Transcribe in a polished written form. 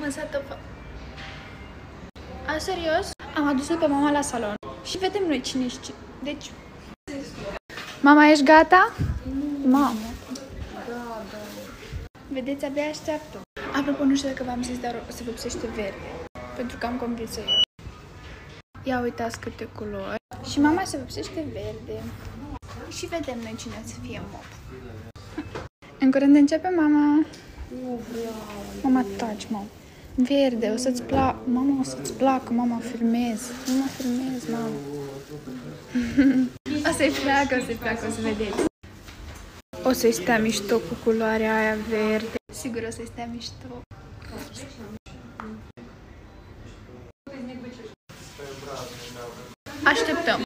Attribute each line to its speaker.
Speaker 1: lăsat-o pe... A, serios? Am adus-o pe mama la salon și vedem noi cine ești cine. Deci... Mama, ești gata? Mamă. Vedeți, abia așteaptă. Apropo, nu știu dacă v-am zis, dar se vopsește verde. Pentru că am convins-o eu. Ia uitați câte culori. Și mama se vopsește verde. Și vedem noi cine să fie mop. În curând începe mama. Mama, taci, mama. Verde, o să-ți placă. Mama, o să-ți placă, mama, filmez. Mama, filmez, mama. O să-i placă, o să vedeți. O să-i stea mișto cu culoarea aia verde. Sigur o să-i stea mișto. Așteptăm.